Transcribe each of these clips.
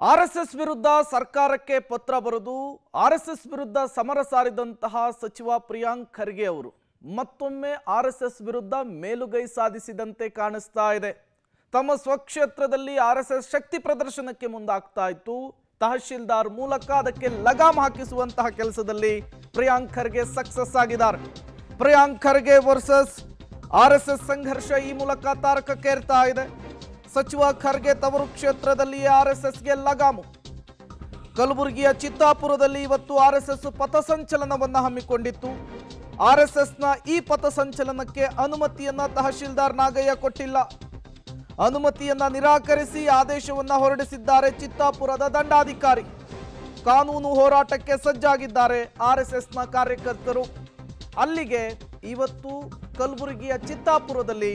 RSS ವಿರುದ್ಧ ಸರ್ಕಾರಕ್ಕೆ ಪತ್ರ ಬರೆದು ಆರ್ಎಸ್ಎಸ್ ವಿರುದ್ಧ ಸಮರ ಸಾರಿದಂತಹ ಸಚಿವ ಪ್ರಿಯಾಂಕ್ ಖರ್ಗೆ ಅವರು ಮತ್ತೊಮ್ಮೆ ಆರ್ಎಸ್ಎಸ್ ವಿರುದ್ಧ ಮೇಲುಗೈ ಸಾಧಿಸಿದಂತೆ ಕಾಣಿಸ್ತಾ ಇದೆ. ತಮ್ಮ ಸ್ವಕ್ಷೇತ್ರದಲ್ಲಿ ಆರ್ಎಸ್ಎಸ್ ಶಕ್ತಿ ಪ್ರದರ್ಶನಕ್ಕೆ ಮುಂದಾಗ್ತಾ ಇತ್ತು. ತಹಶೀಲ್ದಾರ್ ಮೂಲಕ ಅದಕ್ಕೆ ಲಗಾಮ್ ಹಾಕಿಸುವಂತಹ ಕೆಲಸದಲ್ಲಿ ಪ್ರಿಯಾಂಕ್ ಖರ್ಗೆ ಸಕ್ಸಸ್ ಆಗಿದ್ದಾರೆ. ಪ್ರಿಯಾಂಕ್ ಖರ್ಗೆ ವರ್ಸಸ್ ಆರ್ಎಸ್ಎಸ್ ಸಂಘರ್ಷ ಈ ಮೂಲಕ ತಾರಕಕ್ಕೇರ್ತಾ ಇದೆ. ಸಚಿವ ಖರ್ಗೆ ತವರು ಕ್ಷೇತ್ರದಲ್ಲಿ ಆರ್ಎಸ್ಎಸ್ಗೆ ಲಗಾಮು. ಕಲಬುರಗಿಯ ಚಿತ್ತಾಪುರದಲ್ಲಿ ಇವತ್ತು ಆರ್ಎಸ್ಎಸ್ ಪಥಸಂಚಲನವನ್ನು ಹಮ್ಮಿಕೊಂಡಿತ್ತು. ಆರ್ಎಸ್ಎಸ್ನ ಈ ಪಥಸಂಚಲನಕ್ಕೆ ಅನುಮತಿಯನ್ನ ತಹಶೀಲ್ದಾರ್ ನಾಗಯ್ಯ ಕೊಟ್ಟಿಲ್ಲ. ಅನುಮತಿಯನ್ನ ನಿರಾಕರಿಸಿ ಆದೇಶವನ್ನ ಹೊರಡಿಸಿದ್ದಾರೆ ಚಿತ್ತಾಪುರದ ದಂಡಾಧಿಕಾರಿ. ಕಾನೂನು ಹೋರಾಟಕ್ಕೆ ಸಜ್ಜಾಗಿದ್ದಾರೆ ಆರ್ಎಸ್ಎಸ್ನ ಕಾರ್ಯಕರ್ತರು. ಅಲ್ಲಿಗೆ ಇವತ್ತು ಕಲಬುರಗಿಯ ಚಿತ್ತಾಪುರದಲ್ಲಿ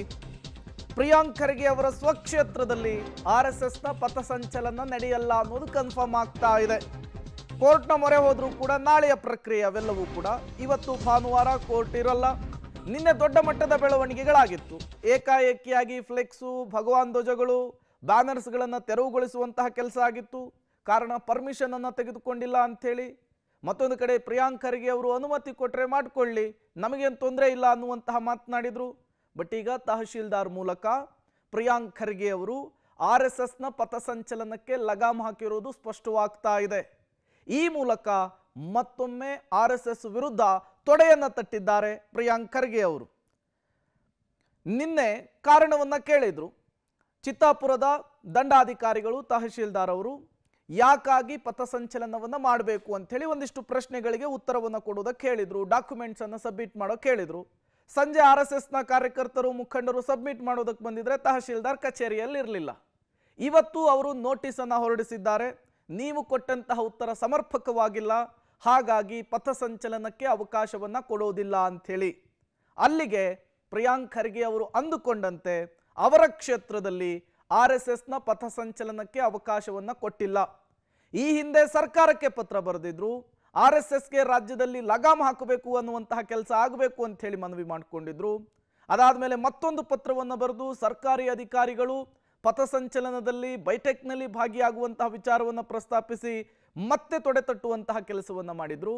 ಪ್ರಿಯಾಂಕ್ ಖರ್ಗೆ ಅವರ ಸ್ವಕ್ಷೇತ್ರದಲ್ಲಿ ಆರ್ಎಸ್ಎಸ್ನ ಪಥಸಂಚಲನ ನಡೆಯಲ್ಲ ಅನ್ನೋದು ಕನ್ಫರ್ಮ್ ಆಗ್ತಾ ಇದೆ. ಕೋರ್ಟ್ನ ಮೊರೆ ಹೋದ್ರೂ ಕೂಡ ನಾಳೆಯ ಪ್ರಕ್ರಿಯೆ ಅವೆಲ್ಲವೂ ಕೂಡ. ಇವತ್ತು ಭಾನುವಾರ ಕೋರ್ಟ್ ಇರಲ್ಲ. ನಿನ್ನೆ ದೊಡ್ಡ ಮಟ್ಟದ ಬೆಳವಣಿಗೆಗಳಾಗಿತ್ತು. ಏಕಾಏಕಿಯಾಗಿ ಫ್ಲೆಕ್ಸು, ಭಗವಾನ್ ಧ್ವಜಗಳು, ಬ್ಯಾನರ್ಸ್ಗಳನ್ನು ತೆರವುಗೊಳಿಸುವಂತಹ ಕೆಲಸ ಆಗಿತ್ತು. ಕಾರಣ ಪರ್ಮಿಷನ್ ಅನ್ನು ತೆಗೆದುಕೊಂಡಿಲ್ಲ ಅಂಥೇಳಿ. ಮತ್ತೊಂದು ಕಡೆ ಪ್ರಿಯಾಂಕ್ ಖರ್ಗೆ ಅವರು ಅನುಮತಿ ಕೊಟ್ಟರೆ ಮಾಡಿಕೊಳ್ಳಿ, ನಮಗೇನು ತೊಂದರೆ ಇಲ್ಲ ಅನ್ನುವಂತಹ ಮಾತನಾಡಿದ್ರು. ಬಟ್ ಈಗ ತಹಶೀಲ್ದಾರ್ ಮೂಲಕ ಪ್ರಿಯಾಂಕ್ ಖರ್ಗೆ ಅವರು ಆರ್ಎಸ್ಎಸ್ನ ಪಥಸಂಚಲನಕ್ಕೆ ಲಗಾಮ್ ಹಾಕಿರುವುದು ಸ್ಪಷ್ಟವಾಗ್ತಾ ಇದೆ. ಈ ಮೂಲಕ ಮತ್ತೊಮ್ಮೆ ಆರ್ಎಸ್ಎಸ್ ವಿರುದ್ಧ ತೊಡೆಯನ್ನ ತಟ್ಟಿದ್ದಾರೆ ಪ್ರಿಯಾಂಕ್ ಖರ್ಗೆ ಅವರು. ನಿನ್ನೆ ಕಾರಣವನ್ನ ಕೇಳಿದ್ರು. ಚಿತ್ತಾಪುರದ ದಂಡಾಧಿಕಾರಿಗಳು ತಹಶೀಲ್ದಾರ್ ಅವರು ಯಾಕಾಗಿ ಪಥಸಂಚಲನವನ್ನ ಮಾಡಬೇಕು ಅಂಥೇಳಿ ಒಂದಿಷ್ಟು ಪ್ರಶ್ನೆಗಳಿಗೆ ಉತ್ತರವನ್ನು ಕೊಡೋದಕ್ಕೆ ಹೇಳಿದ್ರು. ಡಾಕ್ಯುಮೆಂಟ್ಸ್ ಅನ್ನು ಸಬ್ಮಿಟ್ ಮಾಡೋಕೆ ಹೇಳಿದ್ರು. ಸಂಜೆ ಆರ್ಎಸ್ಎಸ್ನ ಕಾರ್ಯಕರ್ತರು, ಮುಖಂಡರು ಸಬ್ಮಿಟ್ ಮಾಡೋದಕ್ಕೆ ಬಂದಿದ್ರೆ ತಹಶೀಲ್ದಾರ್ ಕಚೇರಿಯಲ್ಲಿ ಇರಲಿಲ್ಲ. ಇವತ್ತು ಅವರು ನೋಟಿಸನ್ನು ಹೊರಡಿಸಿದ್ದಾರೆ. ನೀವು ಕೊಟ್ಟಂತಹ ಉತ್ತರ ಸಮರ್ಪಕವಾಗಿಲ್ಲ, ಹಾಗಾಗಿ ಪಥಸಂಚಲನಕ್ಕೆ ಅವಕಾಶವನ್ನು ಕೊಡೋದಿಲ್ಲ ಅಂಥೇಳಿ. ಅಲ್ಲಿಗೆ ಪ್ರಿಯಾಂಕ್ ಖರ್ಗೆ ಅವರು ಅಂದುಕೊಂಡಂತೆ ಅವರ ಕ್ಷೇತ್ರದಲ್ಲಿ ಆರ್ಎಸ್ಎಸ್ನ ಪಥಸಂಚಲನಕ್ಕೆ ಅವಕಾಶವನ್ನು ಕೊಟ್ಟಿಲ್ಲ. ಈ ಹಿಂದೆ ಸರ್ಕಾರಕ್ಕೆ ಪತ್ರ ಬರೆದಿದ್ರು. ಆರ್ಎಸ್ಎಸ್ಗೆ ರಾಜ್ಯದಲ್ಲಿ ಲಗಾಮ್ ಹಾಕಬೇಕು ಅನ್ನುವಂತಹ ಕೆಲಸ ಆಗಬೇಕು ಅಂತ ಹೇಳಿ ಮನವಿ ಮಾಡಿಕೊಂಡಿದ್ರು. ಅದಾದಮೇಲೆ ಮತ್ತೊಂದು ಪತ್ರವನ್ನು ಬರೆದು ಸರ್ಕಾರಿ ಅಧಿಕಾರಿಗಳು ಪಥಸಂಚಲನದಲ್ಲಿ ಬೈಟೆಕ್ನಲ್ಲಿ ಭಾಗಿಯಾಗುವಂತಹ ವಿಚಾರವನ್ನು ಪ್ರಸ್ತಾಪಿಸಿ ಮತ್ತೆ ತೊಡೆತಟ್ಟುವಂತಹ ಕೆಲಸವನ್ನು ಮಾಡಿದ್ರು.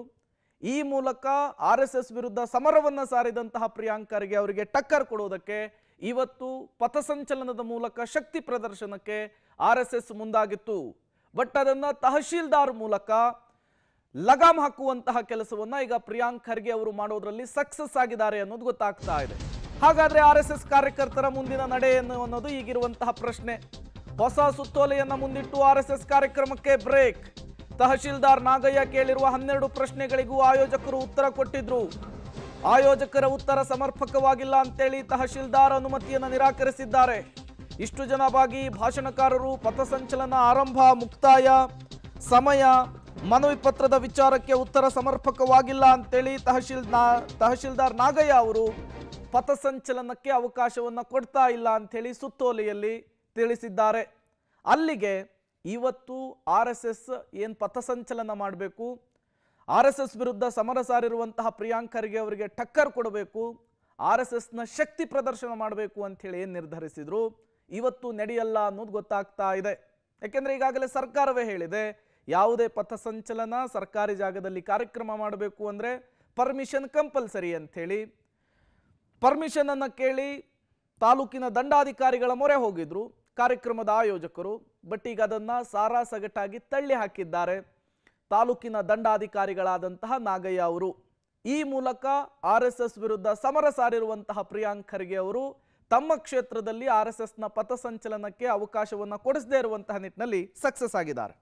ಈ ಮೂಲಕ ಆರ್ಎಸ್ಎಸ್ ವಿರುದ್ಧ ಸಮರವನ್ನು ಸಾರಿದಂತಹ ಪ್ರಿಯಾಂಕ್ ಖರ್ಗೆ ಅವರಿಗೆ ಟಕ್ಕರ್ ಕೊಡೋದಕ್ಕೆ ಇವತ್ತು ಪಥಸಂಚಲನದ ಮೂಲಕ ಶಕ್ತಿ ಪ್ರದರ್ಶನಕ್ಕೆ ಆರ್ಎಸ್ಎಸ್ ಮುಂದಾಗಿತ್ತು. ಬಟ್ ಅದನ್ನು ತಹಶೀಲ್ದಾರ್ ಮೂಲಕ ಲಗಾಮ್ ಹಾಕುವಂತಹ ಕೆಲಸವನ್ನ ಈಗ ಪ್ರಿಯಾಂಕ್ ಖರ್ಗೆ ಅವರು ಮಾಡೋದ್ರಲ್ಲಿ ಸಕ್ಸಸ್ ಆಗಿದ್ದಾರೆ ಅನ್ನೋದು ಗೊತ್ತಾಗ್ತಾ ಇದೆ. ಹಾಗಾದ್ರೆ ಆರ್ಎಸ್ಎಸ್ ಕಾರ್ಯಕರ್ತರ ಮುಂದಿನ ನಡೆ ಅನ್ನೋದು ಈಗಿರುವಂತಹ ಪ್ರಶ್ನೆ. ಹೊಸ ಸುತ್ತೋಲೆಯನ್ನ ಮುಂದಿಟ್ಟು ಆರ್ಎಸ್ಎಸ್ ಕಾರ್ಯಕ್ರಮಕ್ಕೆ ಬ್ರೇಕ್. ತಹಶೀಲ್ದಾರ್ ನಾಗಯ್ಯ ಕೇಳಿರುವ 12 ಪ್ರಶ್ನೆಗಳಿಗೂ ಆಯೋಜಕರು ಉತ್ತರ ಕೊಟ್ಟಿದ್ರು. ಆಯೋಜಕರ ಉತ್ತರ ಸಮರ್ಪಕವಾಗಿಲ್ಲ ಅಂತೇಳಿ ತಹಶೀಲ್ದಾರ್ ಅನುಮತಿಯನ್ನು ನಿರಾಕರಿಸಿದ್ದಾರೆ. ಇಷ್ಟು ಜನ ಭಾಗಿ ಭಾಷಣಕಾರರು, ಪಥಸಂಚಲನ ಆರಂಭ, ಮುಕ್ತಾಯ, ಸಮಯ, ಮನವಿ ಪತ್ರದ ವಿಚಾರಕ್ಕೆ ಉತ್ತರ ಸಮರ್ಪಕವಾಗಿಲ್ಲ ಅಂತೇಳಿ ತಹಶೀಲ್ದಾರ್ ನಾಗಯ್ಯ ಅವರು ಪಥಸಂಚಲನಕ್ಕೆ ಅವಕಾಶವನ್ನು ಕೊಡ್ತಾ ಇಲ್ಲ ಅಂಥೇಳಿ ಸುತ್ತೋಲೆಯಲ್ಲಿ ತಿಳಿಸಿದ್ದಾರೆ. ಅಲ್ಲಿಗೆ ಇವತ್ತು ಆರ್ಎಸ್ಎಸ್ ಏನು ಪಥಸಂಚಲನ ಮಾಡಬೇಕು, ಆರ್ಎಸ್ಎಸ್ ವಿರುದ್ಧ ಸಮರ ಸಾರಿರುವಂತಹ ಪ್ರಿಯಾಂಕ್ ಖರ್ಗೆ ಅವರಿಗೆ ಟಕ್ಕರ್ ಕೊಡಬೇಕು, ಆರ್ಎಸ್ಎಸ್ನ ಶಕ್ತಿ ಪ್ರದರ್ಶನ ಮಾಡಬೇಕು ಅಂಥೇಳಿ ಏನು ನಿರ್ಧರಿಸಿದ್ರು ಇವತ್ತು ನಡೆಯಲ್ಲ ಅನ್ನೋದು ಗೊತ್ತಾಗ್ತಾ ಇದೆ. ಯಾಕೆಂದರೆ ಈಗಾಗಲೇ ಸರ್ಕಾರವೇ ಹೇಳಿದೆ, ಯಾವುದೇ ಪಥಸಂಚಲನ ಸರ್ಕಾರಿ ಜಾಗದಲ್ಲಿ ಕಾರ್ಯಕ್ರಮ ಮಾಡಬೇಕು ಅಂದರೆ ಪರ್ಮಿಷನ್ ಕಂಪಲ್ಸರಿ ಅಂಥೇಳಿ. ಪರ್ಮಿಷನ್ ಅನ್ನು ಕೇಳಿ ತಾಲೂಕಿನ ದಂಡಾಧಿಕಾರಿಗಳ ಮೊರೆ ಹೋಗಿದ್ರು ಕಾರ್ಯಕ್ರಮದ ಆಯೋಜಕರು. ಬಟ್ ಈಗ ಅದನ್ನು ಸಾರಾಸಗಟಾಗಿ ತಳ್ಳಿ ಹಾಕಿದ್ದಾರೆ ತಾಲೂಕಿನ ದಂಡಾಧಿಕಾರಿಗಳಾದಂತಹ ನಾಗಯ್ಯ ಅವರು. ಈ ಮೂಲಕ ಆರ್ಎಸ್ಎಸ್ ವಿರುದ್ಧ ಸಮರ ಸಾರಿರುವಂತಹ ಪ್ರಿಯಾಂಕ್ ಖರ್ಗೆ ಅವರು ತಮ್ಮ ಕ್ಷೇತ್ರದಲ್ಲಿ ಆರ್ಎಸ್ಎಸ್ನ ಪಥಸಂಚಲನಕ್ಕೆ ಅವಕಾಶವನ್ನು ಕೊಡಿಸದೇ ಇರುವಂತಹ ನಿಟ್ಟಿನಲ್ಲಿ ಸಕ್ಸಸ್ ಆಗಿದ್ದಾರೆ.